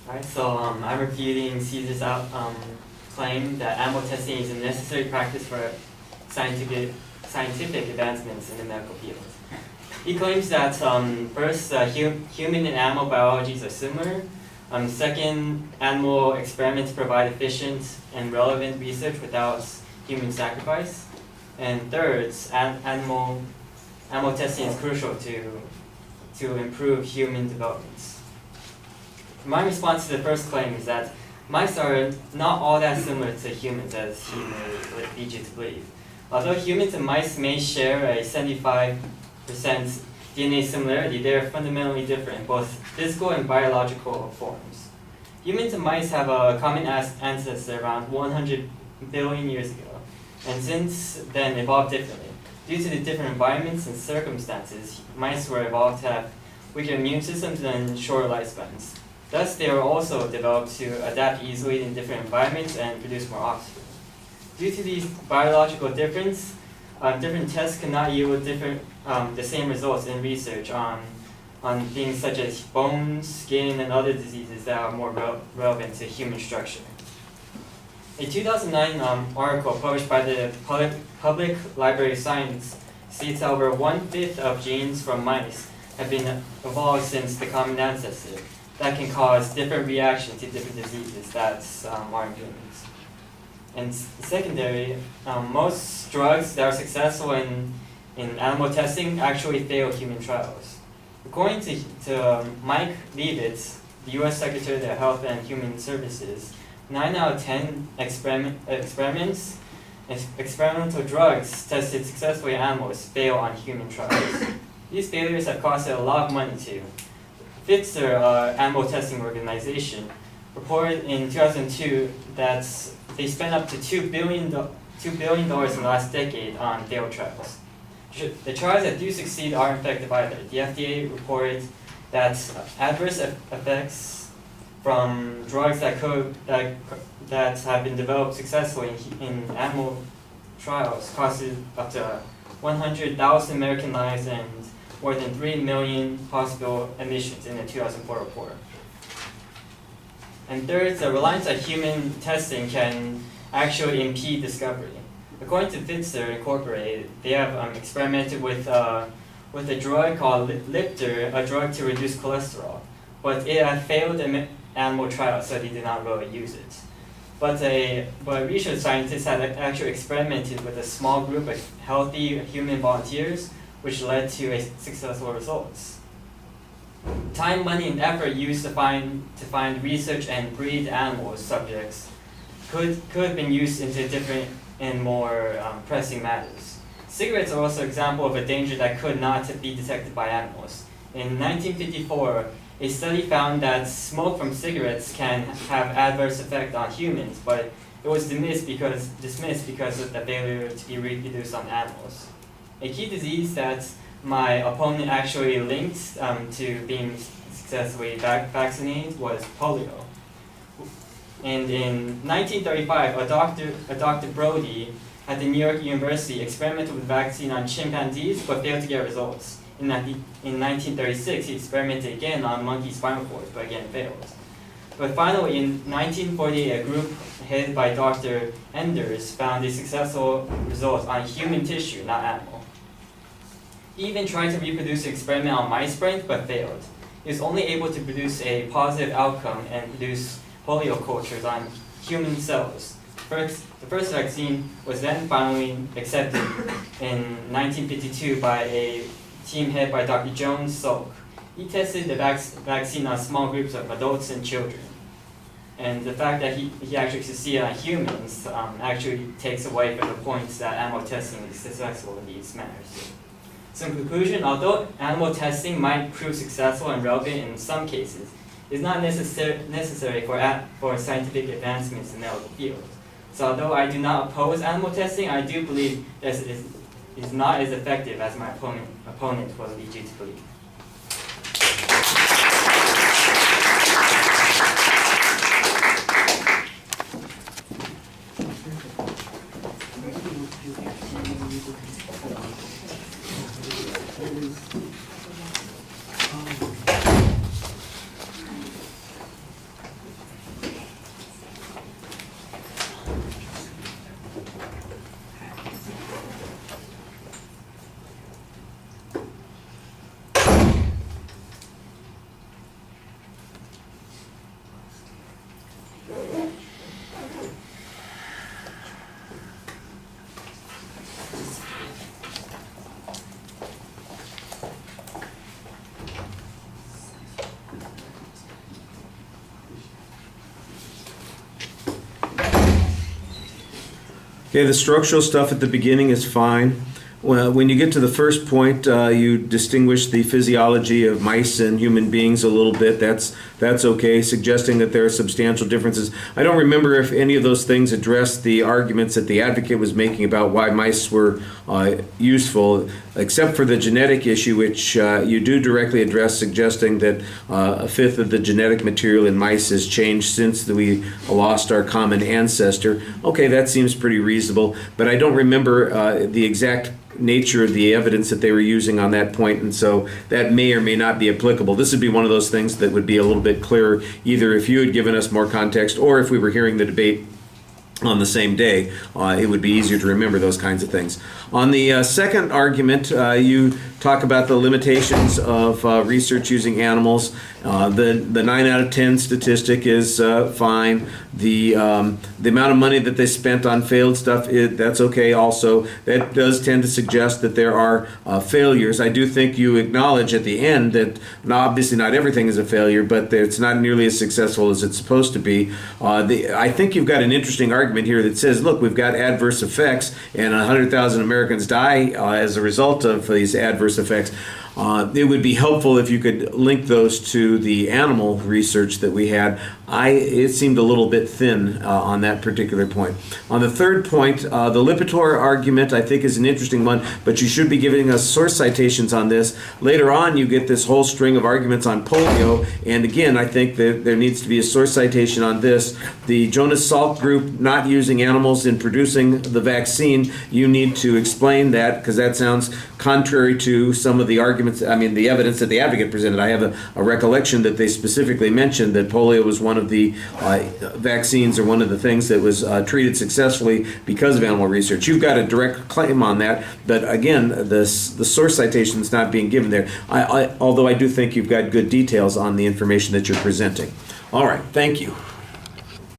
Alright, so I'm refuting Caesar's claim that animal testing is a necessary practice for scientific advancements in the medical field. He claims that first, human and animal biologies are similar. Second, animal experiments provide efficient and relevant research without human sacrifice. And third, animal testing is crucial to improve human development. My response to the first claim is that mice are not all that similar to humans as he may lead you to believe. Although humans and mice may share a 75% DNA similarity, they are fundamentally different in both physical and biological forms. Humans and mice have a common ancestor around 100 billion years ago, and since then evolved differently. Due to the different environments and circumstances, mice were evolved to have weaker immune systems and shorter lifespans. Thus, they were also developed to adapt easily in different environments and produce more offspring. Due to these biological differences, different tests cannot yield the same results in research on things such as bones, skin, and other diseases that are more relevant to human structure. A 2009 article published by the Public Library of Science states that over 1/5 of genes from mice have been evolved since the common ancestor that can cause different reactions to different diseases that are in humans. And secondary, most drugs that are successful in animal testing actually fail human trials. According to Mike Leavitt, the U.S. Secretary of Health and Human Services, 9 out of 10 experimental drugs tested successfully in animals fail on human trials. These failures have costed a lot of money too. Pfizer, animal testing organization, reported in 2002 that they spent up to $2 billion in the last decade on failed trials. The trials that do succeed aren't effective either. The FDA reported that adverse effects from drugs that have been developed successfully in animal trials costed up to 100,000 American lives and more than 3 million hospital admissions in the 2004 report. And third, the reliance on human testing can actually impede discovery. According to Pfizer Incorporated, they have experimented with a drug called Liptor, a drug to reduce cholesterol, but it had failed in animal trials, so they did not really use it. But research scientists had actually experimented with a small group of healthy human volunteers, which led to successful results. Time, money, and effort used to find research and breed animal subjects could have been used into different and more pressing matters. Cigarettes are also an example of a danger that could not be detected by animals. In 1954, a study found that smoke from cigarettes can have adverse effect on humans, but it was dismissed because of the failure to be reproduced on animals. A key disease that my opponent actually linked to being successfully vaccinated was polio. And in 1935, a Dr. Brody at the New York University experimented with a vaccine on chimpanzees but failed to get results. In 1936, he experimented again on monkey spinal cords, but again failed. But finally, in 1948, a group headed by Dr. Enders found a successful result on human tissue, not animal. He even tried to reproduce the experiment on mice brains, but failed. He was only able to produce a positive outcome and produce polio cultures on human cells. The first vaccine was then finally accepted in 1952 by a team headed by Dr. Jones Salk. He tested the vaccine on small groups of adults and children. And the fact that he actually succeeded on humans actually takes away from the points that animal testing is successful in these matters. So in conclusion, although animal testing might prove successful and relevant in some cases, it is not necessary for scientific advancements in the medical field. So although I do not oppose animal testing, I do believe that it is not as effective as my opponent will lead you to believe. Okay, the structural stuff at the beginning is fine. Well, when you get to the first point, you distinguish the physiology of mice and human beings a little bit. That's okay, suggesting that there are substantial differences. I don't remember if any of those things addressed the arguments that the advocate was making about why mice were useful, except for the genetic issue, which you do directly address, suggesting that a fifth of the genetic material in mice has changed since we lost our common ancestor. Okay, that seems pretty reasonable, but I don't remember the exact nature of the evidence that they were using on that point, and so that may or may not be applicable. This would be one of those things that would be a little bit clearer, either if you had given us more context or if we were hearing the debate on the same day. It would be easier to remember those kinds of things. On the second argument, you talk about the limitations of research using animals. The 9 out of 10 statistic is fine. The amount of money that they spent on failed stuff, that's okay also. That does tend to suggest that there are failures. I do think you acknowledge at the end that obviously not everything is a failure, but that it's not nearly as successful as it's supposed to be. I think you've got an interesting argument here that says, look, we've got adverse effects, and 100,000 Americans die as a result of these adverse effects. It would be helpful if you could link those to the animal research that we had. It seemed a little bit thin on that particular point. On the third point, the Lipitor argument I think is an interesting one, but you should be giving us source citations on this. Later on, you get this whole string of arguments on polio, and again, I think that there needs to be a source citation on this. The Jonas Salk group not using animals in producing the vaccine, you need to explain that, because that sounds contrary to some of the arguments, the evidence that the advocate presented. I have a recollection that they specifically mentioned that polio was one of the vaccines, or one of the things that was treated successfully because of animal research. You've got a direct claim on that, but again, the source citation is not being given there, although I do think you've got good details on the information that you're presenting. All right, thank you.